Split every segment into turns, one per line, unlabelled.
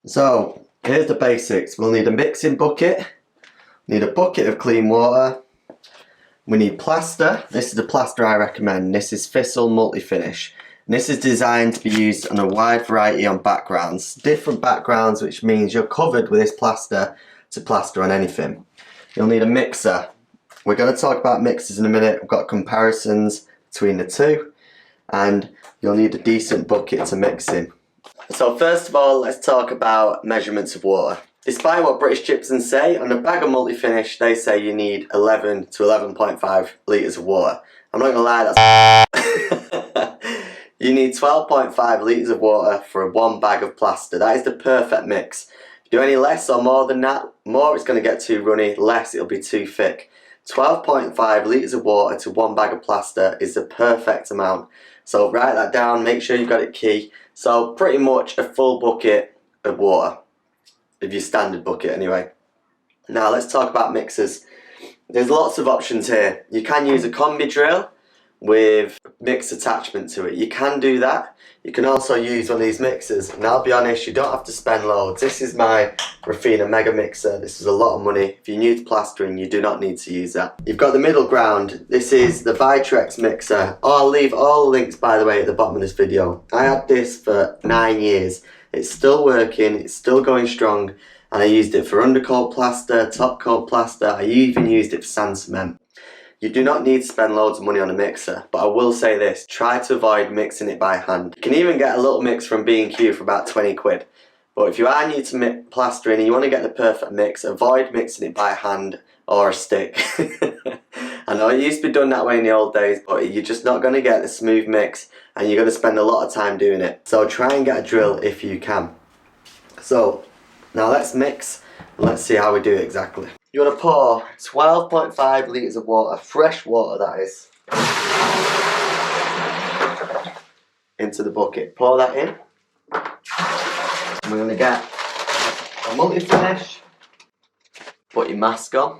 So here's the basics. We'll need a mixing bucket, need a bucket of clean water, we need plaster. This is the plaster I recommend. This is Thistle Multi-Finish. And this is designed to be used on a wide variety of backgrounds. Different backgrounds, which means you're covered with this plaster to plaster on anything. You'll need a mixer. We're going to talk about mixers in a minute. We've got comparisons between the two. And you'll need a decent bucket to mix in. So first of all, let's talk about measurements of water. Despite what British Gypsums say, on a bag of multi-finish, they say you need 11 to 11.5 litres of water. I'm not going to lie, that's You need 12.5 litres of water for one bag of plaster. That is the perfect mix. If you do any less or more than that, more it's going to get too runny, less it'll be too thick. 12.5 litres of water to one bag of plaster is the perfect amount. So write that down, make sure you've got it key. So pretty much a full bucket of water. Of your standard bucket anyway. Now let's talk about mixers. There's lots of options here. You can use a combi drill with mix attachment to it. You can do that. You can also use one of these mixers, and I'll be honest, you don't have to spend loads. This is my Rafina Mega Mixer. This is a lot of money. If you're new to plastering, you do not need to use that. You've got the middle ground. This is the Vitrex mixer. I'll leave all the links, by the way, at the bottom of this video. I had this for 9 years. It's still working, it's still going strong, and I used it for undercoat plaster, top coat plaster, I even used it for sand cement. You do not need to spend loads of money on a mixer, but I will say this, try to avoid mixing it by hand. You can even get a little mix from B&Q for about 20 quid. But if you are new to plastering and you want to get the perfect mix, avoid mixing it by hand or a stick. I know it used to be done that way in the old days, but you're just not going to get the smooth mix and you're going to spend a lot of time doing it. So try and get a drill if you can. So now let's mix and let's see how we do it exactly. You want to pour 12.5 litres of water, fresh water that is, into the bucket. Pour that in. We're going to get a multi-finish. Put your mask on.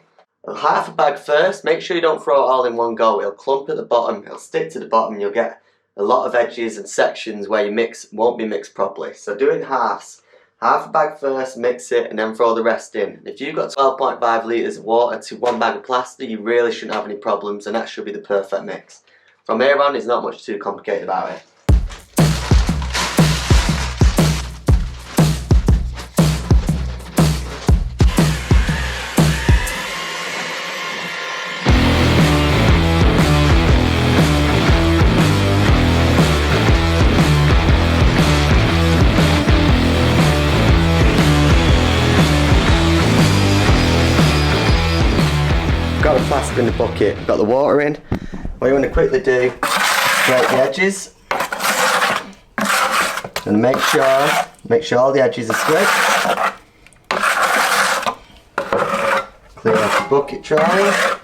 Half a bag first. Make sure you don't throw it all in one go. It'll clump at the bottom. It'll stick to the bottom. You'll get a lot of edges and sections where your mix won't be mixed properly. So do it in halves. Half a bag first, mix it, and then throw the rest in. If you've got 12.5 litres of water to one bag of plaster, you really shouldn't have any problems, and that should be the perfect mix. From here on, there's not much too complicated about it. Got the plaster in the bucket, got the water in. What you want to quickly do, scrape the edges and make sure all the edges are scraped. Clear off the bucket dry.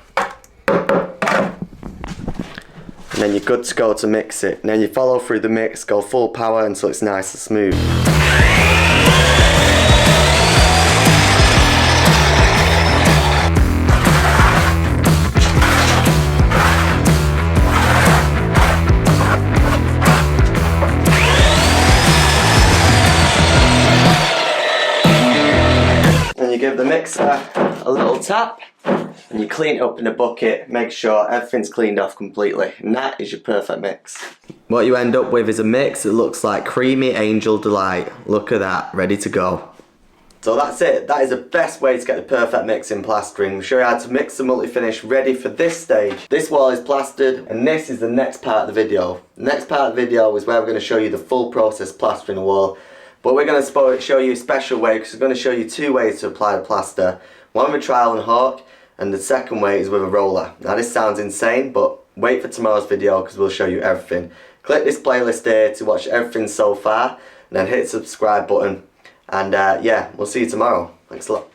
And then you're good to go to mix it. And then you follow through the mix, go full power until it's nice and smooth. You give the mixer a little tap and you clean it up in the bucket, make sure everything's cleaned off completely, and that is your perfect mix. What you end up with is a mix that looks like creamy angel delight. Look at that, ready to go. So that's it. That is the best way to get the perfect mix in plastering. We'll show you how to mix the multi-finish ready for this stage. This wall is plastered and this is the next part of the video. The next part of the video is where we're going to show you the full process plastering the wall. But we're going to show you a special way, because we're going to show you two ways to apply the plaster. One with a trowel and hawk, and the second way is with a roller. Now this sounds insane, but wait for tomorrow's video because we'll show you everything. Click this playlist here to watch everything so far, and then hit the subscribe button. And yeah, we'll see you tomorrow. Thanks a lot.